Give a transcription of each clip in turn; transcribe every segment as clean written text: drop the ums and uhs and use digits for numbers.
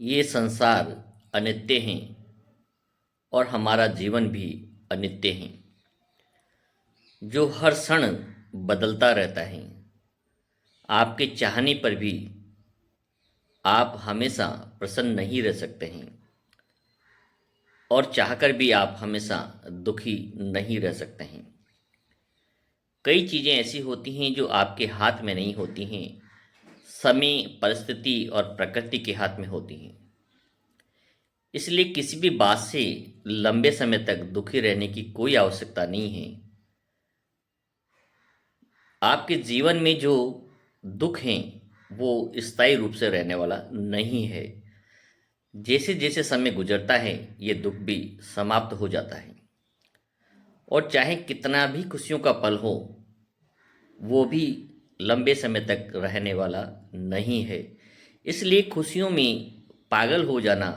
ये संसार अनित्य हैं और हमारा जीवन भी अनित्य है, जो हर क्षण बदलता रहता है। आपके चाहने पर भी आप हमेशा प्रसन्न नहीं रह सकते हैं और चाहकर भी आप हमेशा दुखी नहीं रह सकते हैं। कई चीज़ें ऐसी होती हैं जो आपके हाथ में नहीं होती हैं, समय, परिस्थिति और प्रकृति के हाथ में होती हैं। इसलिए किसी भी बात से लंबे समय तक दुखी रहने की कोई आवश्यकता नहीं है। आपके जीवन में जो दुख हैं वो स्थायी रूप से रहने वाला नहीं है। जैसे जैसे समय गुजरता है ये दुख भी समाप्त हो जाता है और चाहे कितना भी खुशियों का पल हो वो भी लंबे समय तक रहने वाला नहीं है। इसलिए खुशियों में पागल हो जाना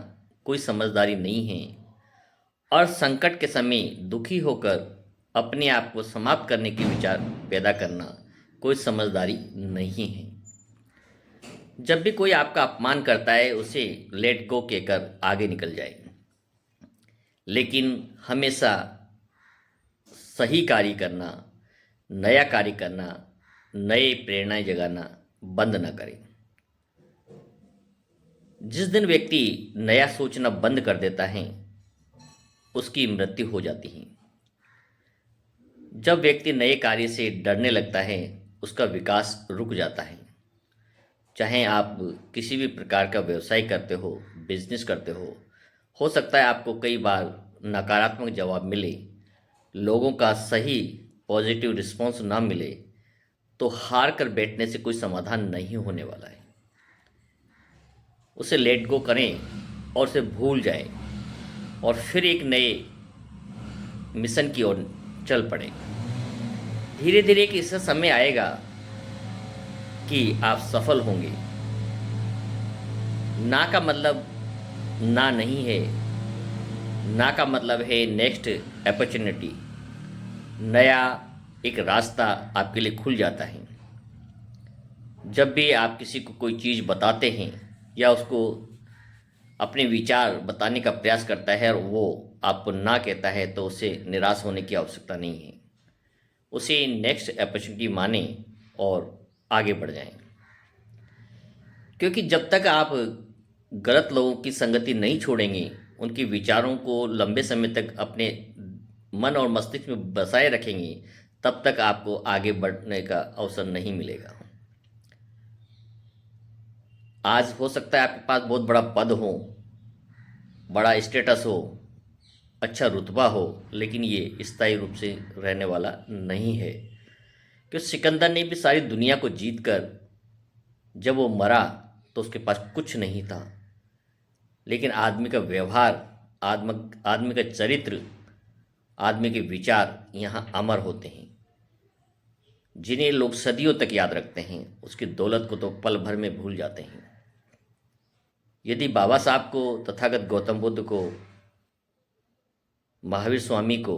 कोई समझदारी नहीं है और संकट के समय दुखी होकर अपने आप को समाप्त करने के विचार पैदा करना कोई समझदारी नहीं है। जब भी कोई आपका अपमान करता है उसे लेट गो कहकर आगे निकल जाए, लेकिन हमेशा सही कार्य करना, नया कार्य करना, नए प्रेरणाएं जगाना बंद न करें। जिस दिन व्यक्ति नया सोचना बंद कर देता है उसकी मृत्यु हो जाती है। जब व्यक्ति नए कार्य से डरने लगता है उसका विकास रुक जाता है। चाहे आप किसी भी प्रकार का व्यवसाय करते हो, बिजनेस करते हो सकता है आपको कई बार नकारात्मक जवाब मिले, लोगों का सही पॉजिटिव रिस्पॉन्स ना मिले, तो हार कर बैठने से कोई समाधान नहीं होने वाला है। उसे लेट गो करें और उसे भूल जाएं और फिर एक नए मिशन की ओर चल पड़े। धीरे धीरे एक ऐसा समय आएगा कि आप सफल होंगे। ना का मतलब ना नहीं है, ना का मतलब है नेक्स्ट अपॉर्चुनिटी, नया एक रास्ता आपके लिए खुल जाता है। जब भी आप किसी को कोई चीज़ बताते हैं या उसको अपने विचार बताने का प्रयास करता है और वो आपको ना कहता है तो उसे निराश होने की आवश्यकता नहीं है। उसे नेक्स्ट अपॉर्चुनिटी माने और आगे बढ़ जाएं। क्योंकि जब तक आप गलत लोगों की संगति नहीं छोड़ेंगे, उनके विचारों को लंबे समय तक अपने मन और मस्तिष्क में बसाए रखेंगे, तब तक आपको आगे बढ़ने का अवसर नहीं मिलेगा। आज हो सकता है आपके पास बहुत बड़ा पद हो, बड़ा स्टेटस हो, अच्छा रुतबा हो, लेकिन ये स्थायी रूप से रहने वाला नहीं है। क्योंकि सिकंदर ने भी सारी दुनिया को जीतकर जब वो मरा तो उसके पास कुछ नहीं था, लेकिन आदमी का व्यवहार, आदमी का चरित्र, आदमी के विचार यहाँ अमर होते हैं, जिन्हें लोग सदियों तक याद रखते हैं। उसकी दौलत को तो पल भर में भूल जाते हैं। यदि बाबा साहब को, तथागत गौतम बुद्ध को, महावीर स्वामी को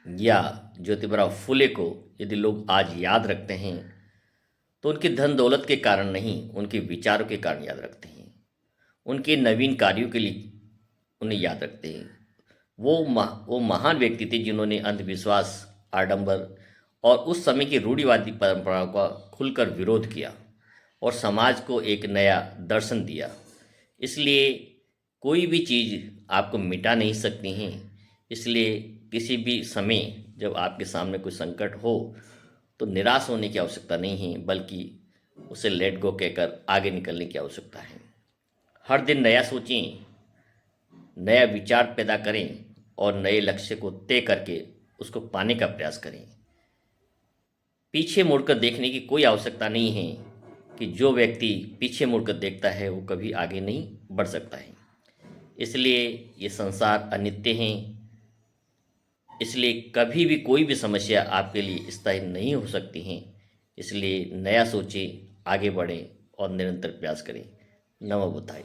या ज्योतिबा फुले को यदि लोग आज याद रखते हैं तो उनकी धन दौलत के कारण नहीं, उनके विचारों के कारण याद रखते हैं। उनके नवीन कार्यों के लिए उन्हें याद रखते हैं। वो महान व्यक्ति थे जिन्होंने अंधविश्वास, आडंबर और उस समय की रूढ़िवादी परंपराओं का खुलकर विरोध किया और समाज को एक नया दर्शन दिया। इसलिए कोई भी चीज़ आपको मिटा नहीं सकती हैं। इसलिए किसी भी समय जब आपके सामने कोई संकट हो तो निराश होने की आवश्यकता नहीं है, बल्कि उसे लेट गो कहकर आगे निकलने की आवश्यकता है। हर दिन नया सोचें, नया विचार पैदा करें और नए लक्ष्य को तय करके उसको पाने का प्रयास करें। पीछे मुड़कर देखने की कोई आवश्यकता नहीं है कि जो व्यक्ति पीछे मुड़कर देखता है वो कभी आगे नहीं बढ़ सकता है। इसलिए ये संसार अनित्य हैं। इसलिए कभी भी कोई भी समस्या आपके लिए स्थायी नहीं हो सकती हैं। इसलिए नया सोचें, आगे बढ़ें और निरंतर प्रयास करें। नमो बुद्धाय।